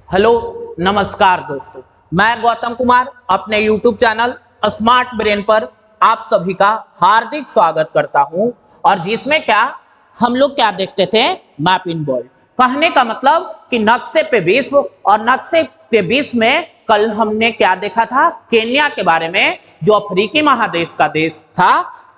Hello नमस्कार दोस्तों, मैं गौतम कुमार अपने YouTube चैनल स्मार्ट ब्रेन पर आप सभी का हार्दिक स्वागत करता हूं। और जिसमें क्या हम लोग क्या देखते थे, मैप इन वर्ल्ड। कहने का मतलब कि नक्शे पे विश्व, और नक्शे पे विश्व में कल हमने क्या देखा था, केन्या के बारे में जो अफ्रीकी महादेश का देश था।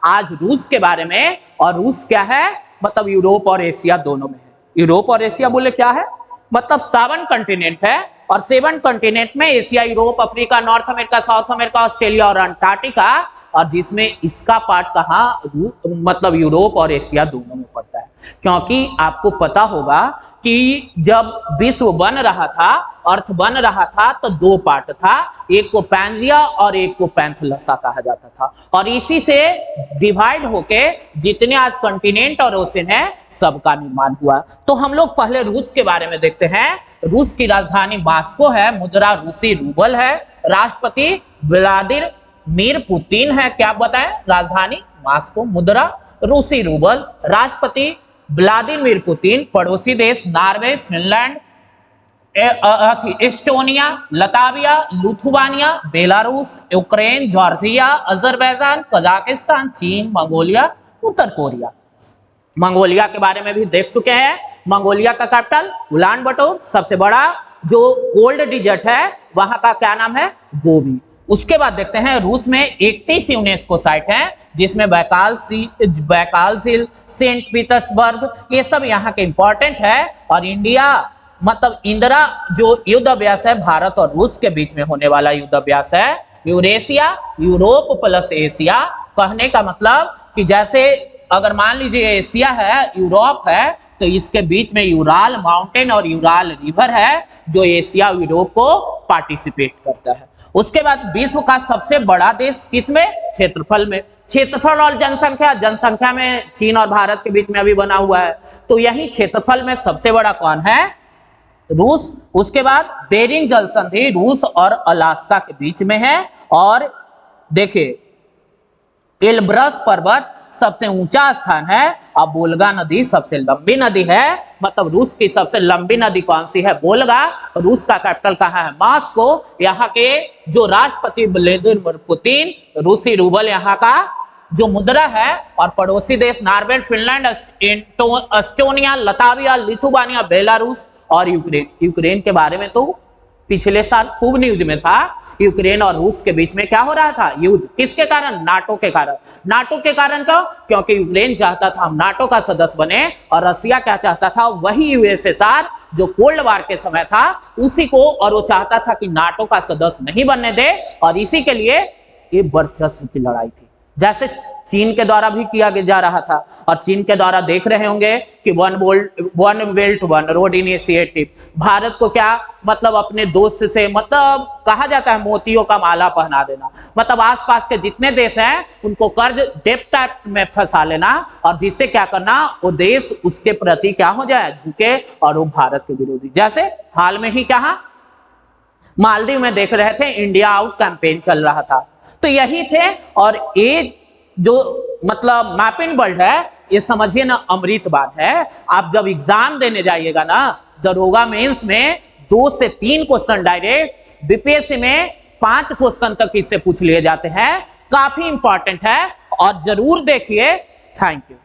आज रूस के बारे में, और रूस क्या है मतलब यूरोप और एशिया दोनों में है। यूरोप और एशिया बोले क्या है मतलब 7 कंटिनेंट है, और 7 कंटिनेंट में Asia, Europe, Africa, north America, south America, Australia और अंटार्कटिका, और जिसमें इसका पार्ट कहाँ मतलब यूरोप और एशिया दोनों में पड़ता है। क्योंकि आपको पता होगा कि जब विश्व बन रहा था, अर्थ बन रहा था, तो 2 पार्ट था, एक को पैंजिया और एक को पैंथलसा कहा जाता था। और इसी से डिवाइड होके जितने आज कंटिनेंट और ओशन है सबका निर्माण हुआ। तो हम लोग पहले रूस के बारे में देखते हैं। रूस की राजधानी मॉस्को है, मुद्रा रूसी रूबल है, राष्ट्रपति व्लादिमीर पुतिन है। क्या बताएं, राजधानी मॉस्को, मुद्रा रूसी रूबल, राष्ट्रपति व्लादिमीर पुतिन, पड़ोसी देश Norway, Finland, Estonia, Latvia, Lithuania, Belarus, Ukraine, Georgia, Azerbaijan, Kazakhstan, चीन, मंगोलिया, उत्तर कोरिया। मंगोलिया के बारे में भी देख चुके हैं। मंगोलिया का कैपिटल उलान बटोर, सबसे बड़ा जो कोल्ड डिजर्ट है वहां का क्या नाम है, गोबी। उसके बाद देखते हैं रूस में 31 यूनेस्को साइट हैं, जिसमें बैकाल झील, सेंट पीटर्सबर्ग, ये सब यहाँ के इंपॉर्टेंट है। और इंडिया मतलब इंदिरा जो युद्ध अभ्यास है भारत और रूस के बीच में होने वाला युद्ध अभ्यास है, यूरेशिया, यूरोप प्लस एशिया। कहने का मतलब कि जैसे अगर मान लीजिए एशिया है, यूरोप है, तो इसके बीच में यूराल माउंटेन और यूराल रिवर है, जो एशिया यूरोप को पार्टिसिपेट करता है। उसके बाद विश्व का सबसे बड़ा देश किसमें, क्षेत्रफल में। क्षेत्रफल और जनसंख्या में चीन और भारत के बीच में अभी बना हुआ है, तो यही क्षेत्रफल में सबसे बड़ा कौन है, रूस। उसके बाद बेरिंग जल संधि रूस और अलास्का के बीच में है। और देखिए एल्ब्रस पर्वत सबसे ऊंचा स्थान है, और वोल्गा नदी सबसे लंबी नदी है। मतलब रूस की सबसे लंबी नदी कौन सी है, वोल्गा। रूस का कैपिटल कहाँ है, मॉस्को। यहाँ के जो राष्ट्रपति व्लादिमीर पुतिन, रूसी रूबल यहाँ का जो मुद्रा है। और पड़ोसी देश Norway, Finland, Estonia, Latvia, Lithuania, Belarus और यूक्रेन। यूक्रेन के बारे में तो पिछले साल खूब न्यूज में था। यूक्रेन और रूस के बीच में क्या हो रहा था, युद्ध। किसके कारण, नाटो के कारण। नाटो के कारण क्यों, क्योंकि यूक्रेन चाहता था हम नाटो का सदस्य बने, और रसिया क्या चाहता था, वही यूएसएसआर जो कोल्ड वार के समय था उसी को, और वो चाहता था कि नाटो का सदस्य नहीं बनने दे। और इसी के लिए ये वर्चस्व की लड़ाई थी, जैसे चीन के द्वारा भी किया जा रहा था। और चीन के द्वारा देख रहे होंगे कि one belt one road initiative. Bharat को क्या मतलब अपने दोस्त से मतलब कहा जाता है मोतियों का माला पहना देना, मतलब आसपास के जितने देश हैं उनको कर्ज डेप्ट में फंसा लेना, और जिससे क्या करना, वो देश उसके प्रति क्या हो जाए, झुके, और वो भारत के विरोधी। जैसे हाल में ही क्या मालदीव में देख रहे थे, इंडिया आउट कैंपेन चल रहा था, तो यही थे। और एक जो मतलब मैप इन वर्ल्ड है, ये समझिए ना अमृत बात है। आप जब एग्जाम देने जाइएगा ना, दरोगा मेंस में 2 से 3 क्वेश्चन डायरेक्ट, बीपीएससी में 5 क्वेश्चन तक इससे पूछ लिए जाते हैं। काफी इंपॉर्टेंट है, और जरूर देखिए। Thank you.